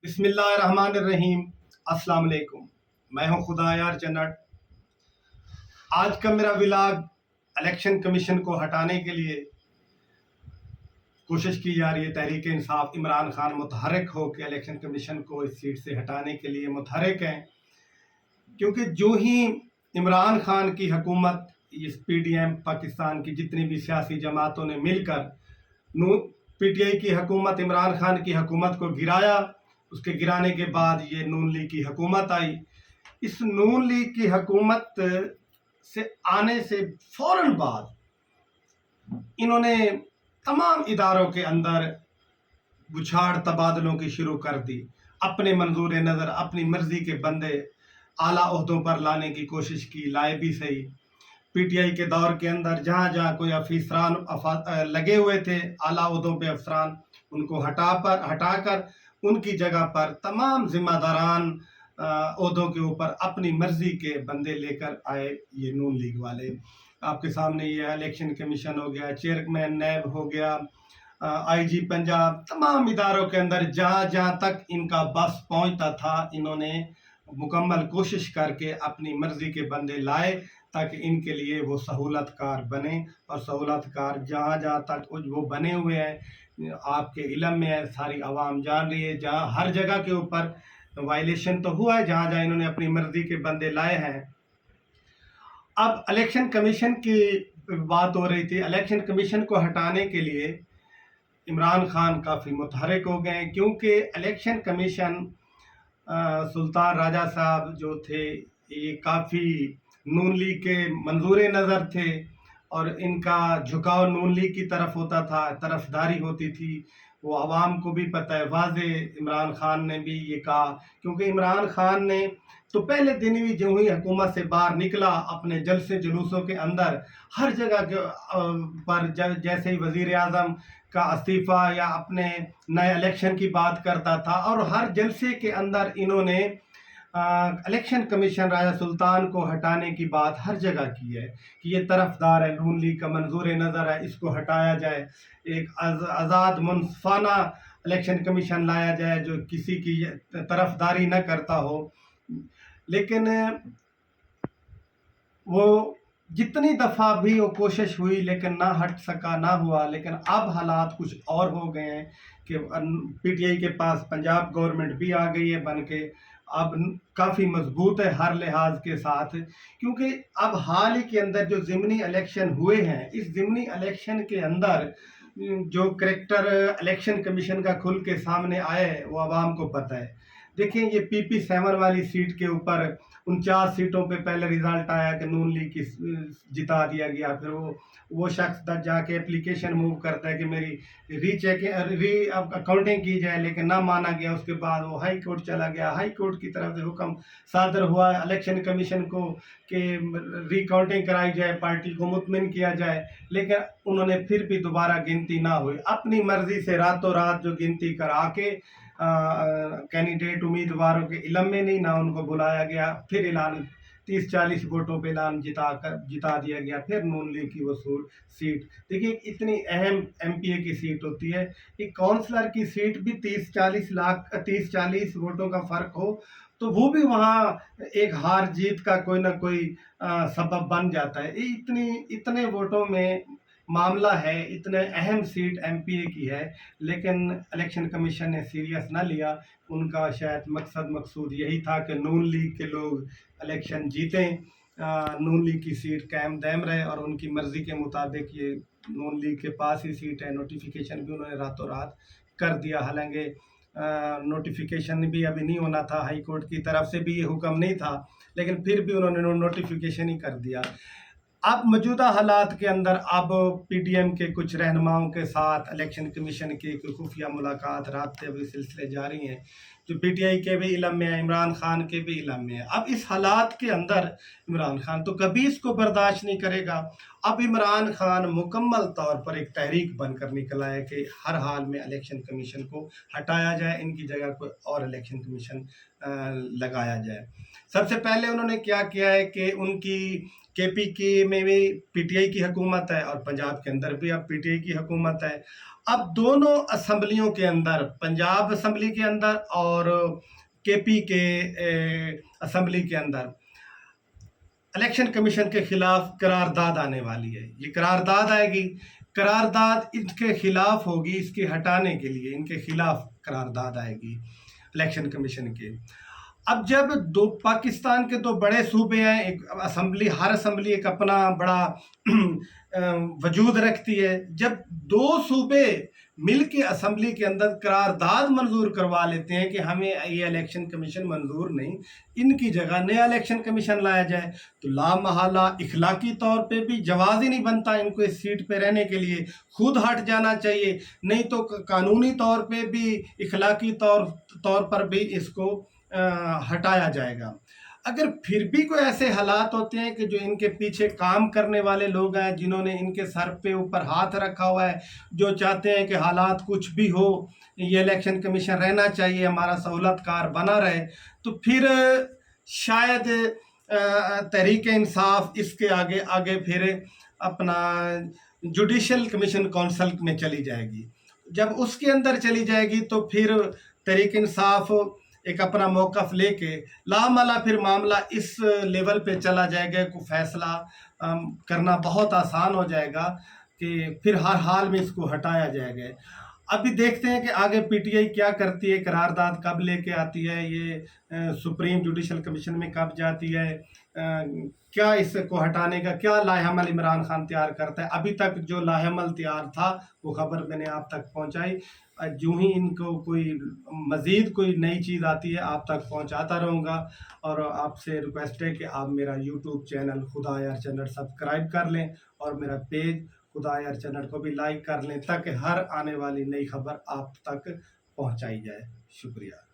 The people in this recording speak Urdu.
بسم اللہ الرحمن الرحیم۔ السلام علیکم، میں ہوں خدا یار چنٹ۔ آج کا میرا ولاگ الیکشن کمیشن کو ہٹانے کے لیے کوشش کی جا رہی ہے۔ تحریک انصاف عمران خان متحرک ہو کے الیکشن کمیشن کو اس سیٹ سے ہٹانے کے لیے متحرک ہیں، کیونکہ جو ہی عمران خان کی حکومت، اس پی ڈی ایم پاکستان کی جتنی بھی سیاسی جماعتوں نے مل کر پی ٹی آئی کی حکومت، عمران خان کی حکومت کو گرایا، اس کے گرانے کے بعد یہ نون لیگ کی حکومت آئی۔ اس نون لیگ کی حکومت سے آنے سے فوراً بعد انہوں نے تمام اداروں کے اندر بچھاڑ تبادلوں کی شروع کر دی۔ اپنے منظور نظر اپنی مرضی کے بندے اعلیٰ عہدوں پر لانے کی کوشش کی، لائے بھی صحیح۔ پی ٹی آئی کے دور کے اندر جہاں جہاں کوئی افسران لگے ہوئے تھے اعلیٰ عہدوں پہ افسران، ان کو ہٹا کر ان کی جگہ پر تمام ذمہ داران عہدوں کے اوپر اپنی مرضی کے بندے لے کر آئے یہ نون لیگ والے۔ آپ کے سامنے یہ الیکشن کمیشن ہو گیا، چیئرمین نیب ہو گیا، آئی جی پنجاب، تمام اداروں کے اندر جہاں جہاں تک ان کا بس پہنچتا تھا انہوں نے مکمل کوشش کر کے اپنی مرضی کے بندے لائے تاکہ ان کے لیے وہ سہولت کار بنے۔ اور سہولت کار جہاں جہاں تک وہ بنے ہوئے ہیں آپ کے علم میں ہے، ساری عوام جان رہی ہے، جہاں ہر جگہ کے اوپر وائلیشن تو ہوا ہے جہاں جہاں انہوں نے اپنی مرضی کے بندے لائے ہیں۔ اب الیکشن کمیشن کی بات ہو رہی تھی، الیکشن کمیشن کو ہٹانے کے لیے عمران خان کافی متحرک ہو گئے ہیں، کیونکہ الیکشن کمیشن سلطان راجہ صاحب جو تھے یہ کافی نون لیگ کے منظور نظر تھے، اور ان کا جھکاؤ نون لیگ کی طرف ہوتا تھا، طرفداری ہوتی تھی۔ وہ عوام کو بھی پتہ ہے، واضح عمران خان نے بھی یہ کہا، کیونکہ عمران خان نے تو پہلے دن ہی جو ہی حکومت سے باہر نکلا اپنے جلسے جلوسوں کے اندر ہر جگہ پر جیسے ہی وزیر اعظم کا استعفیٰ یا اپنے نئے الیکشن کی بات کرتا تھا، اور ہر جلسے کے اندر انہوں نے الیکشن کمیشن راجہ سلطان کو ہٹانے کی بات ہر جگہ کی ہے کہ یہ طرفدار ہے، نون لیگ کا منظور نظر ہے، اس کو ہٹایا جائے، ایک آزاد منصفانہ الیکشن کمیشن لایا جائے جو کسی کی طرفداری نہ کرتا ہو۔ لیکن وہ جتنی دفعہ بھی وہ کوشش ہوئی لیکن نہ ہٹ سکا، نہ ہوا۔ لیکن اب حالات کچھ اور ہو گئے ہیں کہ پی ٹی آئی کے پاس پنجاب گورنمنٹ بھی آ گئی ہے بن کے، اب کافی مضبوط ہے ہر لحاظ کے ساتھ، کیونکہ اب حال ہی کے اندر جو ضمنی الیکشن ہوئے ہیں، اس ضمنی الیکشن کے اندر جو کریکٹر الیکشن کمیشن کا کھل کے سامنے آئے وہ عوام کو پتہ ہے۔ دیکھیں یہ پی پی 7 والی سیٹ کے اوپر 49 سیٹوں پہ پہلے ریزلٹ آیا کہ نون لیگ کی جتا دیا گیا، پھر وہ شخص جا کے اپلیکیشن موو کرتا ہے کہ میری ری اکاؤنٹنگ کی جائے، لیکن نہ مانا گیا۔ اس کے بعد وہ ہائی کورٹ چلا گیا، ہائی کورٹ کی طرف سے حکم صادر ہوا الیکشن کمیشن کو کہ ری کاؤنٹنگ کرائی جائے، پارٹی کو مطمئن کیا جائے، لیکن انہوں نے پھر بھی دوبارہ گنتی نہ ہوئی، اپنی مرضی سے راتوں رات جو گنتی کرا کے کینڈیڈیٹ امیدواروں کے علم میں نہیں، نہ ان کو بلایا گیا، پھر اعلان 30-40 ووٹوں پہ اعلان جتا دیا گیا، پھر نون لیگ کی وہ سیٹ۔ دیکھیں اتنی اہم ایم پی اے کی سیٹ ہوتی ہے، ایک کونسلر کی سیٹ بھی 30-40 ووٹوں کا فرق ہو تو وہ بھی وہاں ایک ہار جیت کا کوئی نہ کوئی سبب بن جاتا ہے۔ اتنے ووٹوں میں معاملہ ہے، اتنے اہم سیٹ ایم پی اے کی ہے، لیکن الیکشن کمیشن نے سیریس نہ لیا۔ ان کا شاید مقصود یہی تھا کہ نون لیگ کے لوگ الیکشن جیتیں، نون لیگ کی سیٹ قائم دائم رہے، اور ان کی مرضی کے مطابق یہ نون لیگ کے پاس ہی سیٹ ہے۔ نوٹیفیکیشن بھی انہوں نے راتوں رات کر دیا، حالانکہ نوٹیفیکیشن بھی ابھی نہیں ہونا تھا، ہائی کورٹ کی طرف سے بھی یہ حکم نہیں تھا، لیکن پھر بھی انہوں نے نوٹیفیکیشن ہی کر دیا۔ اب موجودہ حالات کے اندر اب پی ڈی ایم کے کچھ رہنماؤں کے ساتھ الیکشن کمیشن کی خفیہ ملاقات، رابطے بھی سلسلے جاری ہیں، جو پی ٹی آئی کے بھی علم میں ہے، عمران خان کے بھی علم میں ہے۔ اب اس حالات کے اندر عمران خان تو کبھی اس کو برداشت نہیں کرے گا، اب عمران خان مکمل طور پر ایک تحریک بن کر نکلا ہے کہ ہر حال میں الیکشن کمیشن کو ہٹایا جائے، ان کی جگہ کوئی اور الیکشن کمیشن لگایا جائے۔ سب سے پہلے انہوں نے کیا کیا ہے کہ ان کی KPK میں بھی PTI کی حکومت ہے اور پنجاب کے اندر بھی اب PTI کی حکومت ہے۔ اب دونوں اسمبلیوں کے اندر، پنجاب اسمبلی کے اندر اور KP اسمبلی کے اندر، الیکشن کمیشن کے خلاف قرارداد آنے والی ہے۔ یہ قرارداد آئے گی، قرارداد ان کے خلاف ہوگی، اس کے ہٹانے کے لیے ان کے خلاف قرارداد آئے گی الیکشن کمیشن کے۔ اب جب پاکستان کے دو بڑے صوبے ہیں، ایک اسمبلی، ہر اسمبلی ایک اپنا بڑا وجود رکھتی ہے، جب دو صوبے مل کے اسمبلی کے اندر قرارداد منظور کروا لیتے ہیں کہ ہمیں یہ الیکشن کمیشن منظور نہیں، ان کی جگہ نیا الیکشن کمیشن لایا جائے، تو لامحالہ اخلاقی طور پہ بھی جواز ہی نہیں بنتا ان کو اس سیٹ پہ رہنے کے لیے، خود ہٹ جانا چاہیے، نہیں تو قانونی طور پہ بھی، اخلاقی طور پر بھی اس کو ہٹایا جائے گا۔ اگر پھر بھی کوئی ایسے حالات ہوتے ہیں کہ جو ان کے پیچھے کام کرنے والے لوگ ہیں، جنہوں نے ان کے سر پہ اوپر ہاتھ رکھا ہوا ہے، جو چاہتے ہیں کہ حالات کچھ بھی ہو، یہ الیکشن کمیشن رہنا چاہیے، ہمارا سہولت کار بنا رہے، تو پھر شاید تحریک انصاف اس کے آگے پھر اپنا جوڈیشل کمیشن کونسل میں چلی جائے گی۔ جب اس کے اندر چلی جائے گی تو پھر تحریک انصاف ایک اپنا موقف لے کے لامحالہ پھر معاملہ اس لیول پہ چلا جائے گا کہ فیصلہ کرنا بہت آسان ہو جائے گا کہ پھر ہر حال میں اس کو ہٹایا جائے گا۔ ابھی دیکھتے ہیں کہ آگے PTI کیا کرتی ہے، قرارداد کب لے کے آتی ہے، یہ سپریم جوڈیشل کمیشن میں کب جاتی ہے، کیا اس کو ہٹانے کا کیا لائحہ عمل عمران خان تیار کرتا ہے۔ ابھی تک جو لائحہ عمل تیار تھا وہ خبر میں نے آپ تک پہنچائی، جو ہی ان کو کوئی مزید کوئی نئی چیز آتی ہے آپ تک پہنچاتا رہوں گا، اور آپ سے ریکویسٹ ہے کہ آپ میرا YouTube چینل خدا یار چینل سبسکرائب کر لیں، اور میرا پیج خدا یار چینل کو بھی لائک کر لیں، تاکہ ہر آنے والی نئی خبر آپ تک پہنچائی جائے۔ شکریہ۔